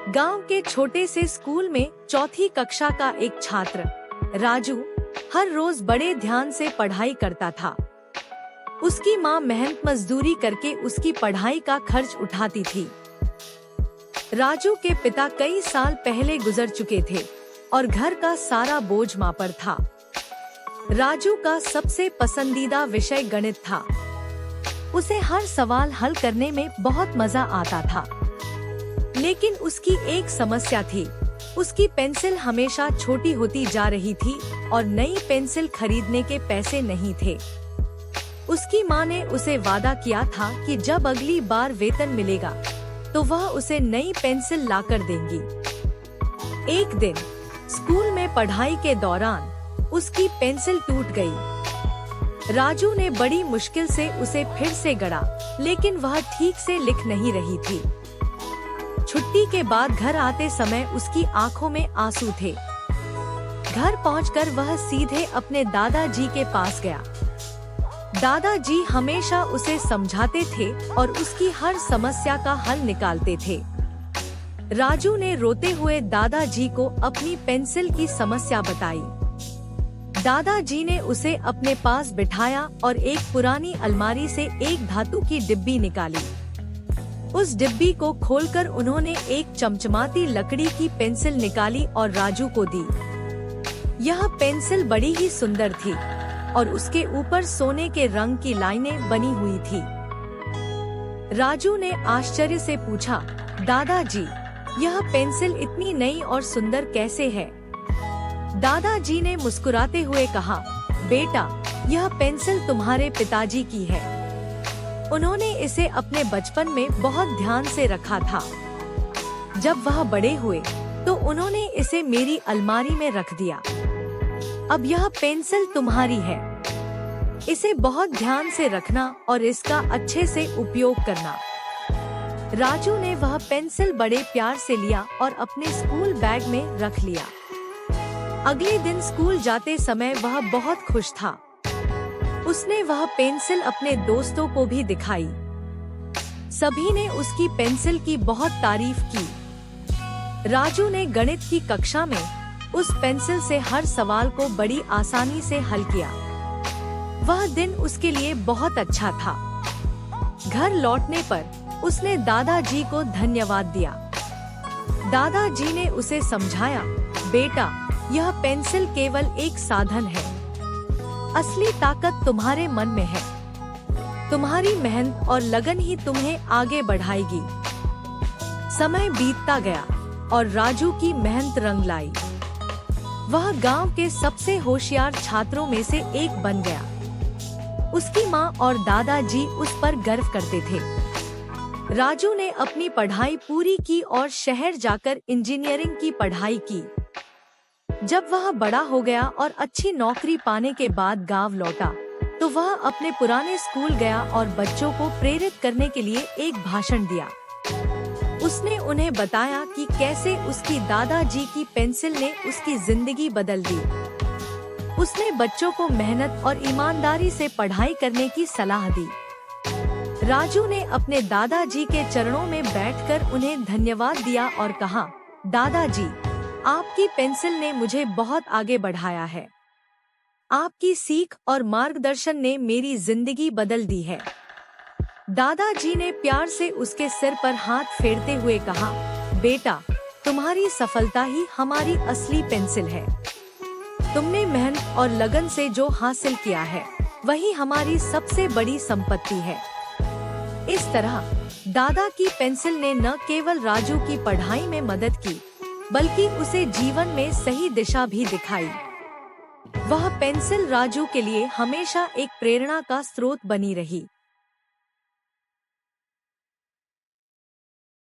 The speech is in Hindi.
गांव के छोटे से स्कूल में चौथी कक्षा का एक छात्र राजू हर रोज बड़े ध्यान से पढ़ाई करता था। उसकी माँ मेहनत मजदूरी करके उसकी पढ़ाई का खर्च उठाती थी। राजू के पिता कई साल पहले गुजर चुके थे और घर का सारा बोझ माँ पर था। राजू का सबसे पसंदीदा विषय गणित था। उसे हर सवाल हल करने में बहुत मजा आता था। लेकिन उसकी एक समस्या थी, उसकी पेंसिल हमेशा छोटी होती जा रही थी और नई पेंसिल खरीदने के पैसे नहीं थे। उसकी माँ ने उसे वादा किया था कि जब अगली बार वेतन मिलेगा तो वह उसे नई पेंसिल लाकर देंगी। एक दिन स्कूल में पढ़ाई के दौरान उसकी पेंसिल टूट गई। राजू ने बड़ी मुश्किल से उसे फिर से गढ़ा, लेकिन वह ठीक से लिख नहीं रही थी। छुट्टी के बाद घर आते समय उसकी आंखों में आंसू थे। घर पहुंचकर वह सीधे अपने दादाजी के पास गया। दादाजी हमेशा उसे समझाते थे और उसकी हर समस्या का हल निकालते थे। राजू ने रोते हुए दादाजी को अपनी पेंसिल की समस्या बताई। दादाजी ने उसे अपने पास बिठाया और एक पुरानी अलमारी से एक धातु की डिब्बी निकाली। उस डिब्बी को खोलकर उन्होंने एक चमचमाती लकड़ी की पेंसिल निकाली और राजू को दी। यह पेंसिल बड़ी ही सुंदर थी और उसके ऊपर सोने के रंग की लाइनें बनी हुई थी। राजू ने आश्चर्य से पूछा, दादाजी, यह पेंसिल इतनी नई और सुंदर कैसे है? दादाजी ने मुस्कुराते हुए कहा, बेटा, यह पेंसिल तुम्हारे पिताजी की है। उन्होंने इसे अपने बचपन में बहुत ध्यान से रखा था। जब वह बड़े हुए तो उन्होंने इसे मेरी अलमारी में रख दिया। अब यह पेंसिल तुम्हारी है। इसे बहुत ध्यान से रखना और इसका अच्छे से उपयोग करना। राजू ने वह पेंसिल बड़े प्यार से लिया और अपने स्कूल बैग में रख लिया। अगले दिन स्कूल जाते समय वह बहुत खुश था। उसने वह पेंसिल अपने दोस्तों को भी दिखाई। सभी ने उसकी पेंसिल की बहुत तारीफ की। राजू ने गणित की कक्षा में उस पेंसिल से हर सवाल को बड़ी आसानी से हल किया। वह दिन उसके लिए बहुत अच्छा था। घर लौटने पर उसने दादाजी को धन्यवाद दिया। दादाजी ने उसे समझाया, बेटा, यह पेंसिल केवल एक साधन है। असली ताकत तुम्हारे मन में है। तुम्हारी मेहनत और लगन ही तुम्हें आगे बढ़ाएगी। समय बीतता गया और राजू की मेहनत रंग लाई। वह गांव के सबसे होशियार छात्रों में से एक बन गया। उसकी माँ और दादाजी उस पर गर्व करते थे। राजू ने अपनी पढ़ाई पूरी की और शहर जाकर इंजीनियरिंग की पढ़ाई की। जब वह बड़ा हो गया और अच्छी नौकरी पाने के बाद गांव लौटा तो वह अपने पुराने स्कूल गया और बच्चों को प्रेरित करने के लिए एक भाषण दिया। उसने उन्हें बताया कि कैसे उसकी दादाजी की पेंसिल ने उसकी जिंदगी बदल दी। उसने बच्चों को मेहनत और ईमानदारी से पढ़ाई करने की सलाह दी। राजू ने अपने दादाजी के चरणों में बैठकर उन्हें धन्यवाद दिया और कहा, दादाजी, आपकी पेंसिल ने मुझे बहुत आगे बढ़ाया है। आपकी सीख और मार्गदर्शन ने मेरी जिंदगी बदल दी है। दादाजी ने प्यार से उसके सिर पर हाथ फेरते हुए कहा, बेटा, तुम्हारी सफलता ही हमारी असली पेंसिल है। तुमने मेहनत और लगन से जो हासिल किया है वही हमारी सबसे बड़ी संपत्ति है। इस तरह दादा की पेंसिल ने न केवल राजू की पढ़ाई में मदद की बल्कि उसे जीवन में सही दिशा भी दिखाई। वह पेंसिल राजू के लिए हमेशा एक प्रेरणा का स्रोत बनी रही।